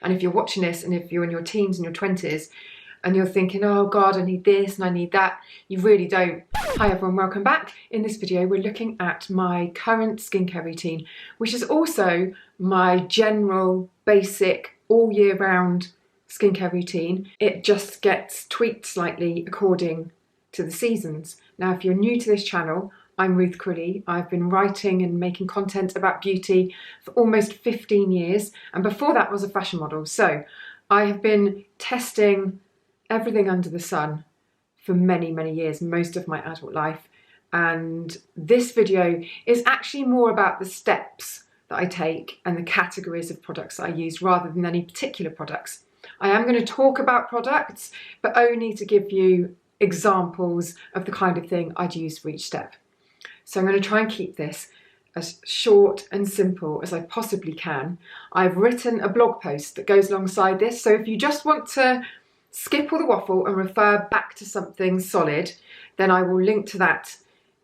And if you're watching this and if you're in your teens and your 20s and you're thinking, oh God, I need this and I need that, you really don't. Hi everyone, welcome back. In this video, we're looking at my current skincare routine, which is also my general, basic, all year round skincare routine. It just gets tweaked slightly according to the seasons. Now, if you're new to this channel, I'm Ruth Crilly. I've been writing and making content about beauty for almost 15 years. And before that, I was a fashion model. So I have been testing everything under the sun for many, many years, most of my adult life. And this video is actually more about the steps that I take and the categories of products that I use rather than any particular products. I am going to talk about products, but only to give you examples of the kind of thing I'd use for each step. So I'm going to try and keep this as short and simple as I possibly can. I've written a blog post that goes alongside this, so if you just want to skip all the waffle and refer back to something solid, then I will link to that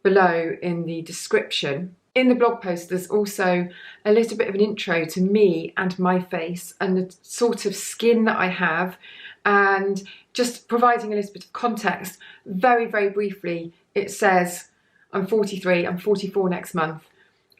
below in the description. In the blog post, there's also a little bit of an intro to me and my face and the sort of skin that I have, and just providing a little bit of context. Very, very briefly, it says I'm 43, I'm 44 next month.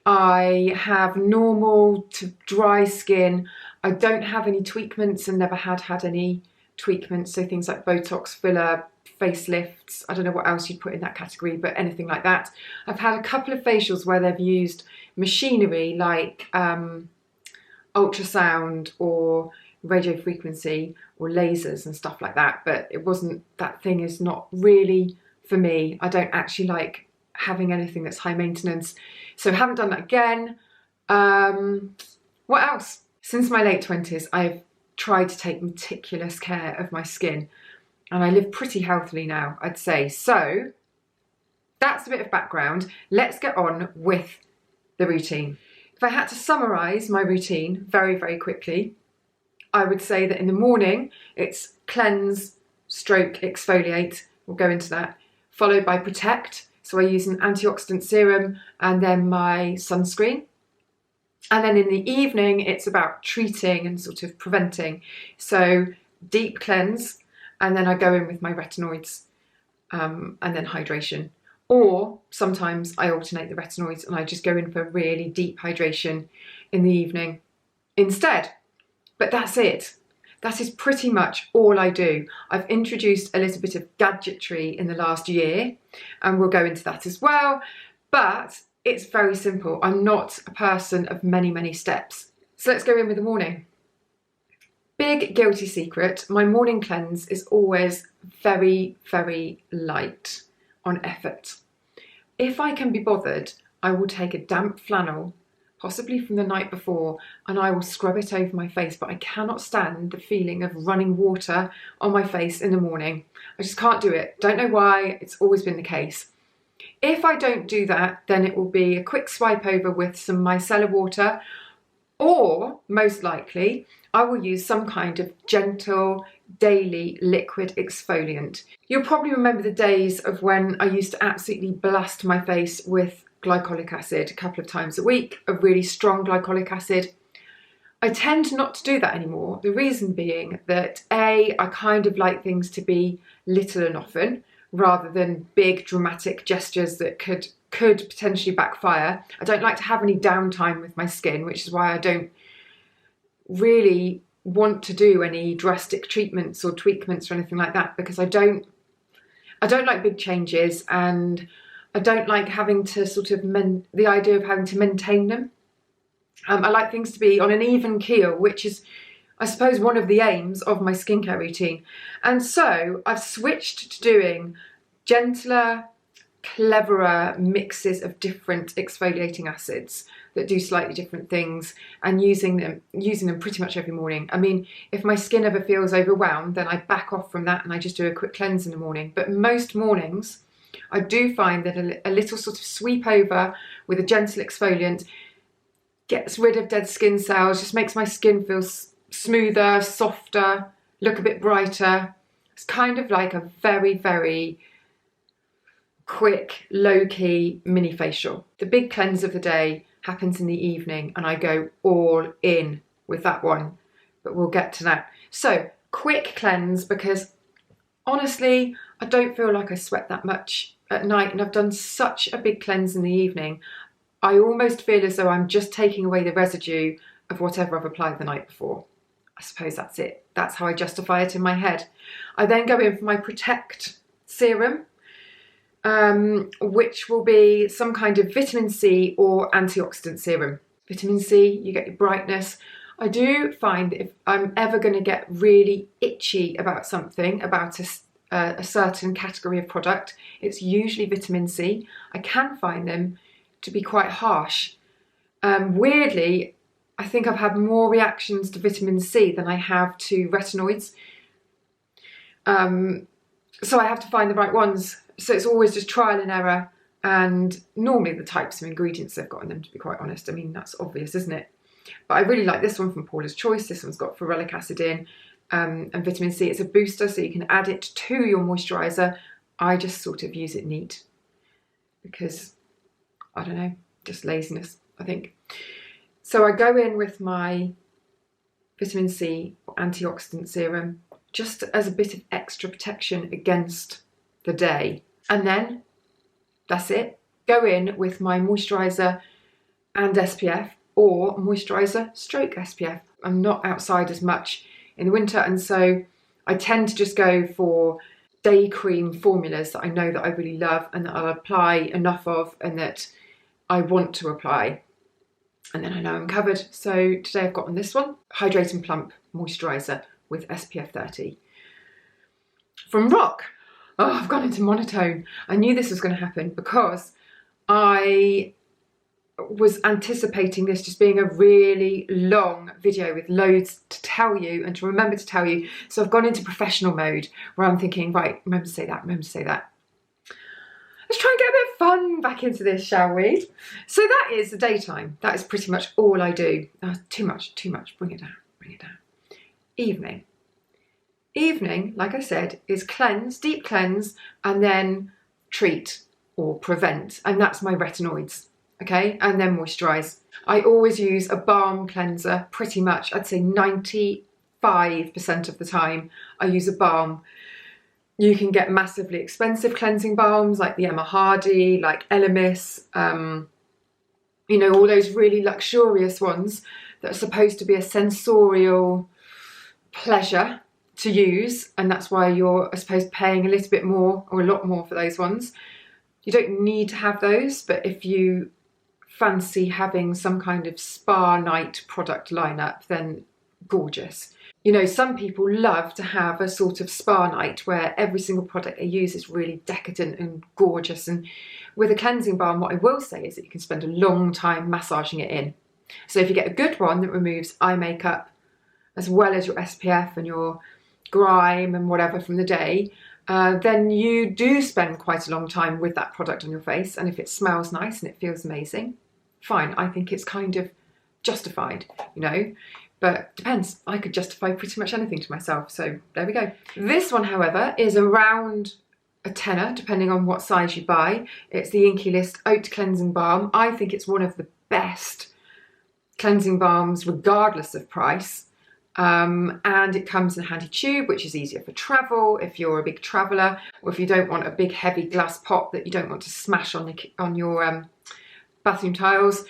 I have normal to dry skin. I don't have any tweakments and never had any tweakments. So things like Botox, filler, facelifts, I don't know what else you'd put in that category, but anything like that. I've had a couple of facials where they've used machinery like ultrasound or radio frequency or lasers and stuff like that, but it wasn't, that thing is not really for me. I don't actually like having anything that's high maintenance, so I haven't done that again. What else? Since my late 20s, I've tried to take meticulous care of my skin, and I live pretty healthily now, I'd say. So that's a bit of background. Let's get on with the routine. If I had to summarise my routine very, very quickly, I would say that in the morning it's cleanse, stroke, exfoliate, we'll go into that, followed by protect. So I use an antioxidant serum and then my sunscreen. And then in the evening, it's about treating and sort of preventing. So deep cleanse, and then I go in with my retinoids and then hydration. Or sometimes I alternate the retinoids and I just go in for really deep hydration in the evening instead. But that's it. That is pretty much all I do. I've introduced a little bit of gadgetry in the last year, and we'll go into that as well. But it's very simple. I'm not a person of many, many steps. So let's go in with the morning. Big guilty secret, my morning cleanse is always very, very light on effort. If I can be bothered, I will take a damp flannel, possibly from the night before, and I will scrub it over my face, but I cannot stand the feeling of running water on my face in the morning. I just can't do it. Don't know why, it's always been the case. If I don't do that, then it will be a quick swipe over with some micellar water, or most likely, I will use some kind of gentle daily liquid exfoliant. You'll probably remember the days of when I used to absolutely blast my face with glycolic acid a couple of times a week, a really strong glycolic acid. I tend not to do that anymore. The reason being that I kind of like things to be little and often, rather than big dramatic gestures that could potentially backfire. I don't like to have any downtime with my skin, which is why I don't really want to do any drastic treatments or tweakments or anything like that, because I don't like big changes, and I don't like having to sort of the idea of having to maintain them. I like things to be on an even keel, which is, I suppose, one of the aims of my skincare routine. And so I've switched to doing gentler, cleverer mixes of different exfoliating acids that do slightly different things, and using them pretty much every morning. I mean, if my skin ever feels overwhelmed, then I back off from that and I just do a quick cleanse in the morning. But most mornings, I do find that a little sort of sweep over with a gentle exfoliant gets rid of dead skin cells, just makes my skin feel smoother, softer, look a bit brighter. It's kind of like a very, very quick, low-key mini facial. The big cleanse of the day happens in the evening, and I go all in with that one. but we'll get to that. So quick cleanse, because honestly, I don't feel like I sweat that much at night, and I've done such a big cleanse in the evening. I almost feel as though I'm just taking away the residue of whatever I've applied the night before. I suppose that's it. That's how I justify it in my head. I then go in for my Protect serum, which will be some kind of vitamin C or antioxidant serum. Vitamin C, you get your brightness. I do find that if I'm ever going to get really itchy about something, about a certain category of product, it's usually vitamin C. I can find them to be quite harsh. Weirdly, I think I've had more reactions to vitamin C than I have to retinoids. So I have to find the right ones. So it's always just trial and error, and normally the types of ingredients they've got in them, to be quite honest. I mean, that's obvious, isn't it? But I really like this one from Paula's Choice. This one's got ferulic acid in and vitamin C. It's a booster, so you can add it to your moisturiser. I just sort of use it neat because, I don't know, just laziness, I think. So I go in with my vitamin C or antioxidant serum just as a bit of extra protection against the day. And then that's it. Go in with my moisturiser and SPF, or moisturiser stroke SPF. I'm not outside as much in the winter, and so I tend to just go for day cream formulas that I know that I really love and that I'll apply enough of and that I want to apply. And then I know I'm covered. So today I've got on this one, Hydrate and Plump Moisturiser with SPF 30. From Rock. Oh, I've gone into monotone. I knew this was going to happen because I was anticipating this just being a really long video with loads to tell you and to remember to tell you. So I've gone into professional mode where I'm thinking, right, remember to say that, remember to say that. Let's try and get a bit of fun back into this, shall we? So that is the daytime. That is pretty much all I do. Too much, bring it down, bring it down. Evening. Evening, like I said, is cleanse, deep cleanse, and then treat or prevent. And that's my retinoids, okay? And then moisturise. I always use a balm cleanser, pretty much. I'd say 95% of the time I use a balm. You can get massively expensive cleansing balms like the Emma Hardy, like Elemis, you know, all those really luxurious ones that are supposed to be a sensorial pleasure to use, and that's why you're, I suppose, paying a little bit more or a lot more for those ones. You don't need to have those, but if you fancy having some kind of spa night product lineup, then gorgeous. You know, some people love to have a sort of spa night where every single product they use is really decadent and gorgeous. And with a cleansing balm, what I will say is that you can spend a long time massaging it in. So if you get a good one that removes eye makeup as well as your SPF and your grime and whatever from the day, then you do spend quite a long time with that product on your face. And if it smells nice and it feels amazing, fine. I think it's kind of justified, you know. But depends, I could justify pretty much anything to myself, so there we go. This one, however, is around a tenner, depending on what size you buy. It's the Inkey List Oat Cleansing Balm. I think it's one of the best cleansing balms, regardless of price. And it comes in a handy tube, which is easier for travel, if you're a big traveller, or if you don't want a big heavy glass pot that you don't want to smash on your bathroom tiles,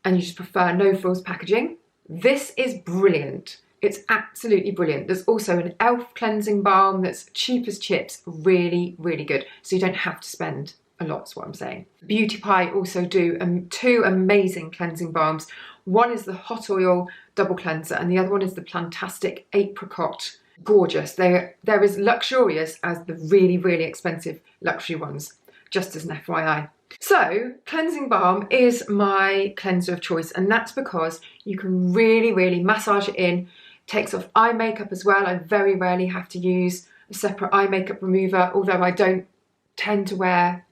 and you just prefer no frills packaging. This is brilliant. It's absolutely brilliant. There's also an e.l.f. cleansing balm that's cheap as chips, really, really good. So you don't have to spend a lot, is what I'm saying. Beauty Pie also do two amazing cleansing balms. One is the Hot Oil Double Cleanser and the other one is the Plantastic Apricot. Gorgeous. They're as luxurious as the really, really expensive luxury ones, just as an FYI. So, cleansing balm is my cleanser of choice, and that's because you can really, really massage it in. Takes off eye makeup as well. I very rarely have to use a separate eye makeup remover, although I don't tend to wear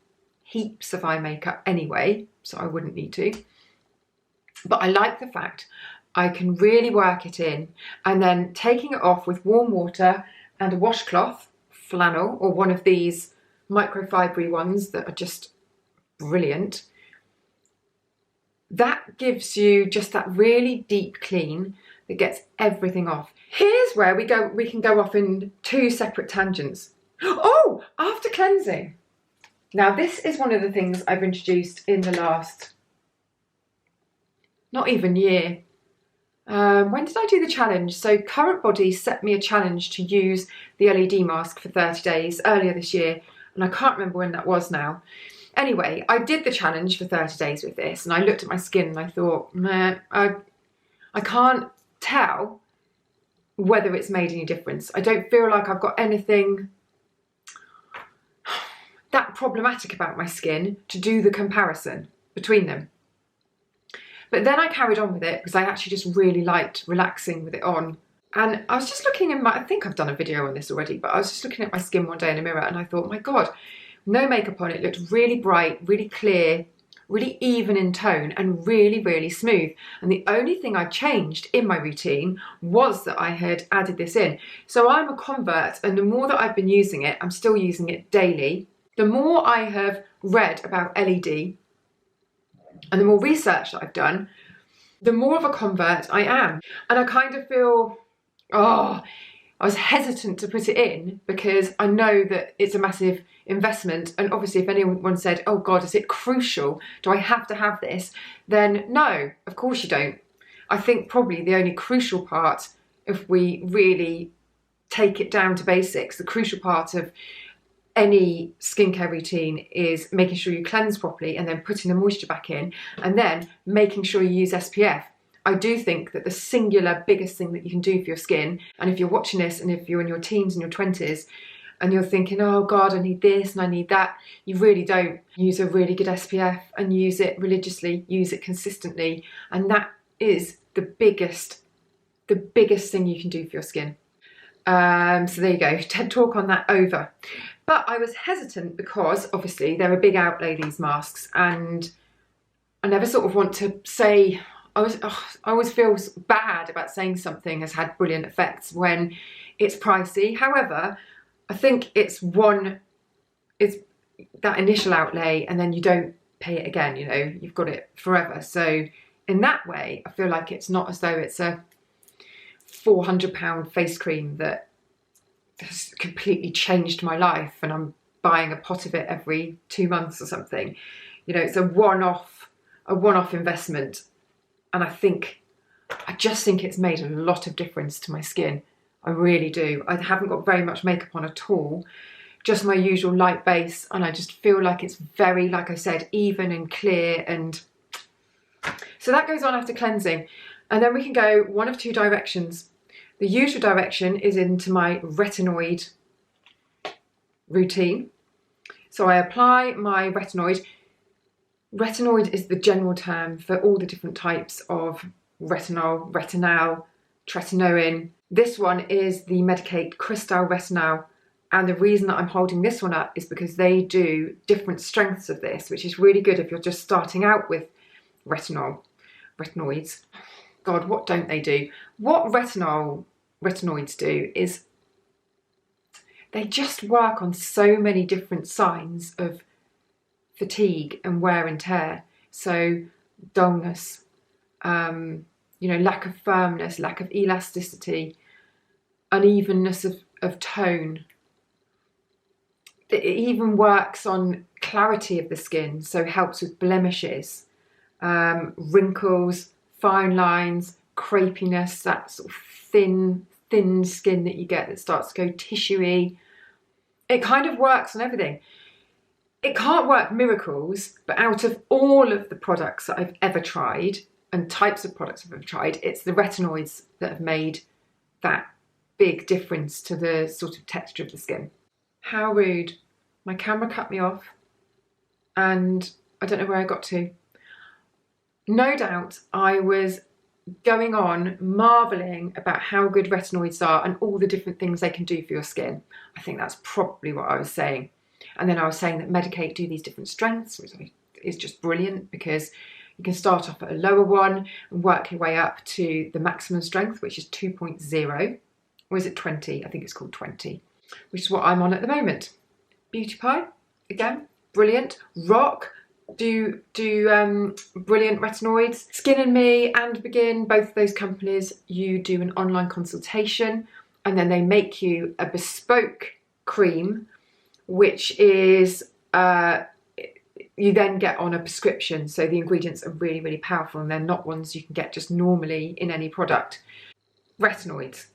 heaps of eye makeup anyway, so I wouldn't need to. But I like the fact I can really work it in, and then taking it off with warm water and a washcloth, flannel, or one of these microfibery ones that are just brilliant. That gives you just that really deep clean that gets everything off. Here's where we can go off in two separate tangents. Oh, after cleansing. Now this is one of the things I've introduced in the last, not even year. When did I do the challenge? So Current Body set me a challenge to use the LED mask for 30 days earlier this year, and I can't remember when that was now. Anyway, I did the challenge for 30 days with this, and I looked at my skin and I thought, man, I can't tell whether it's made any difference. I don't feel like I've got anything that problematic about my skin to do the comparison between them. But then I carried on with it because I actually just really liked relaxing with it on. And I was just looking in I think I've done a video on this already, but I was just looking at my skin one day in a mirror and I thought, my God, no makeup on it, looked really bright, really clear, really even in tone and really, really smooth. And the only thing I changed in my routine was that I had added this in. So I'm a convert, and the more that I've been using it, I'm still using it daily. The more I have read about LED and the more research that I've done, the more of a convert I am. And I kind of feel, I was hesitant to put it in because I know that it's a massive investment. And obviously if anyone said, oh God, is it crucial? Do I have to have this? Then no, of course you don't. I think probably the only crucial part, if we really take it down to basics, the crucial part of any skincare routine is making sure you cleanse properly and then putting the moisture back in and then making sure you use SPF. I do think that the singular biggest thing that you can do for your skin, and if you're watching this and if you're in your teens and your 20s and you're thinking, oh God, I need this and I need that, you really don't. Use a really good SPF and use it religiously, use it consistently, and that is the biggest thing you can do for your skin. So there you go, TED Talk on that over. But I was hesitant because obviously they're a big outlay, these masks, and I never sort of want to say, I always feel bad about saying something has had brilliant effects when it's pricey. However, I think it's that initial outlay and then you don't pay it again, you know, you've got it forever. So in that way, I feel like it's not as though it's a £400 face cream that has completely changed my life and I'm buying a pot of it every 2 months or something. You know, it's a one-off investment, and I just think it's made a lot of difference to my skin. I really do. I haven't got very much makeup on at all, just my usual light base, and I just feel like it's very, like I said, even and clear. And so that goes on after cleansing, and then we can go one of two directions. The usual direction is into my retinoid routine. So I apply my retinoid. Retinoid is the general term for all the different types of retinol, retinal, tretinoin. This one is the Medik8 Crystal Retinol, and the reason that I'm holding this one up is because they different strengths of this, which is really good if you're just starting out with retinoids. God, what don't they do? What retinoids do is they just work on so many different signs of fatigue and wear and tear. So dullness, lack of firmness, lack of elasticity, unevenness of tone. It even works on clarity of the skin, so helps with blemishes, wrinkles, fine lines, crepiness, that sort of thin skin that you get that starts to go tissuey. It kind of works on everything. It can't work miracles, but out of all of the products that I've ever tried and types of products I've ever tried, it's the retinoids that have made that big difference to the sort of texture of the skin. How rude. My camera cut me off and I don't know where I got to. No doubt I was going on marvelling about how good retinoids are and all the different things they can do for your skin. I think that's probably what I was saying. And then I was saying that Medik8 do these different strengths, which is just brilliant because you can start off at a lower one and work your way up to the maximum strength, which is 2.0. Or is it 20? I think it's called 20, which is what I'm on at the moment. Beauty Pie, again, brilliant. Rock, do brilliant retinoids. Skin and Me and Begin, both of those companies, you do an online consultation and then they make you a bespoke cream, which is you then get on a prescription. So the ingredients are really, really powerful and they're not ones you can get just normally in any product. Retinoids.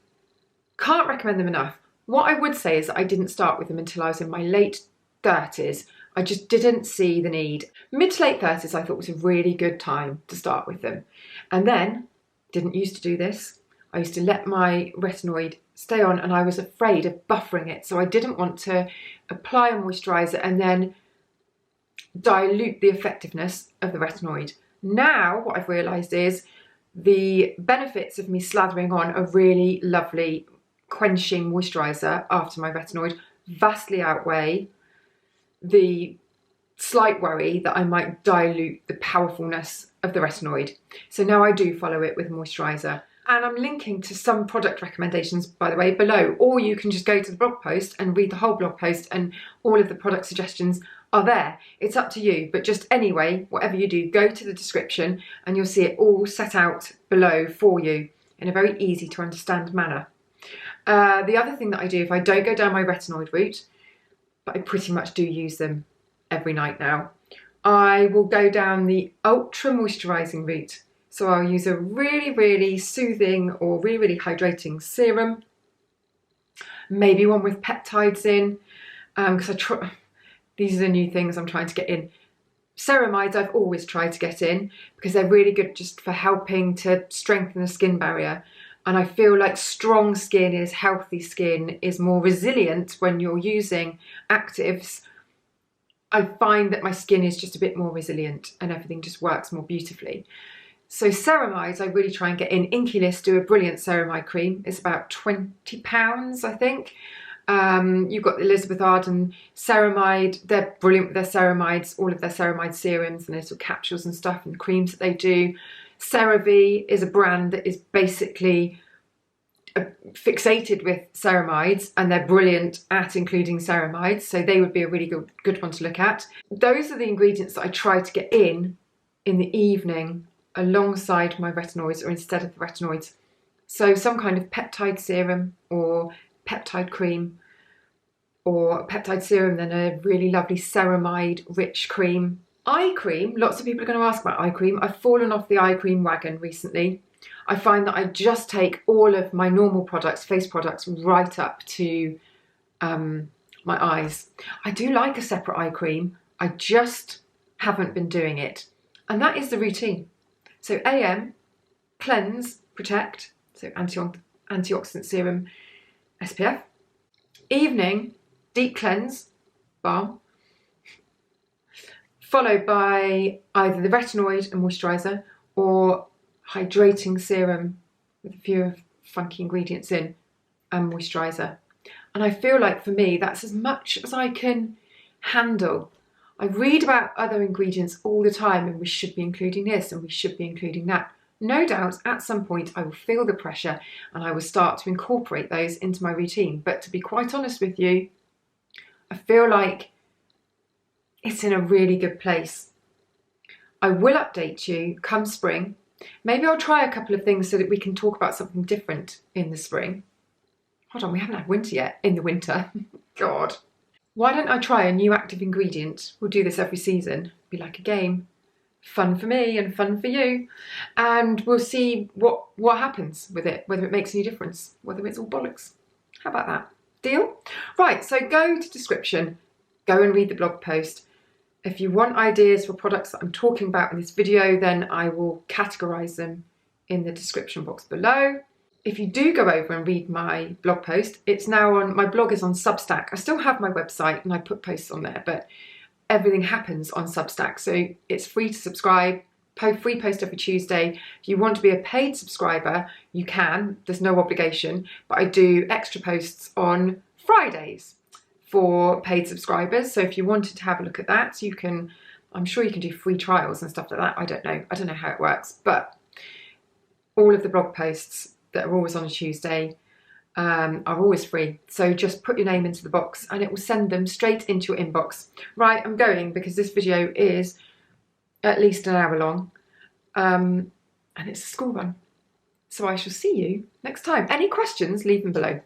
Can't recommend them enough. What I would say is that I didn't start with them until I was in my late 30s. I just didn't see the need. Mid to late 30s I thought was a really good time to start with them. And then, didn't used to do this. I used to let my retinoid stay on and I was afraid of buffering it. So I didn't want to apply a moisturiser and then dilute the effectiveness of the retinoid. Now what I've realised is the benefits of me slathering on a really lovely quenching moisturiser after my retinoid vastly outweigh the slight worry that I might dilute the powerfulness of the retinoid. So now I do follow it with moisturiser. And I'm linking to some product recommendations, by the way, below, or you can just go to the blog post and read the whole blog post and all of the product suggestions are there. It's up to you, but just anyway, whatever you do, go to the description and you'll see it all set out below for you in a very easy to understand manner. The other thing that I do, if I don't go down my retinoid route, but I pretty much do use them every night now, I will go down the ultra moisturising route. So I'll use a really, really soothing or really, really hydrating serum, maybe one with peptides in, because these are the new things I'm trying to get in. Ceramides I've always tried to get in because they're really good just for helping to strengthen the skin barrier. And I feel like strong skin is healthy skin, is more resilient when you're using actives. I find that my skin is just a bit more resilient and everything just works more beautifully. So ceramides I really try and get in. Inky List do a brilliant ceramide cream. It's about £20, I think. You've got the Elizabeth Arden ceramide. They're brilliant with their ceramides, all of their ceramide serums and little capsules and stuff and the creams that they do. CeraVe is a brand that is basically fixated with ceramides and they're brilliant at including ceramides, so they would be a really good one to look at. Those are the ingredients that I try to get in the evening alongside my retinoids or instead of the retinoids. So some kind of peptide serum or peptide cream, or a peptide serum then a really lovely ceramide rich cream. Eye cream, lots of people are going to ask about eye cream. I've fallen off the eye cream wagon recently. I find that I just take all of my normal products, face products, right up to my eyes. I do like a separate eye cream. I just haven't been doing it. And that is the routine. So AM, cleanse, protect, so antioxidant serum, SPF. Evening, deep cleanse, balm. Followed by either the retinoid and moisturiser or hydrating serum with a few funky ingredients in and moisturiser. And I feel like for me that's as much as I can handle. I read about other ingredients all the time and we should be including this and we should be including that. No doubt at some point I will feel the pressure and I will start to incorporate those into my routine. But to be quite honest with you, I feel like it's in a really good place. I will update you come spring. Maybe I'll try a couple of things so that we can talk about something different in the spring. Hold on, we haven't had winter yet. In the winter. God. Why don't I try a new active ingredient? We'll do this every season. Be like a game. Fun for me and fun for you. And we'll see what happens with it, whether it makes any difference, whether it's all bollocks. How about that? Deal? Right, so go to description. Go and read the blog post. If you want ideas for products that I'm talking about in this video, then I will categorise them in the description box below. If you do go over and read my blog post, it's now on, my blog is on Substack. I still have my website and I put posts on there, but everything happens on Substack. So it's free to subscribe, free post every Tuesday. If you want to be a paid subscriber, you can, there's no obligation, but I do extra posts on Fridays for paid subscribers. So if you wanted to have a look at that, you can, I'm sure you can do free trials and stuff like that. I don't know how it works, but all of the blog posts that are always on a Tuesday are always free. So just put your name into the box and it will send them straight into your inbox. Right, I'm going because this video is at least an hour long, and it's a school run. So I shall see you next time. Any questions, leave them below.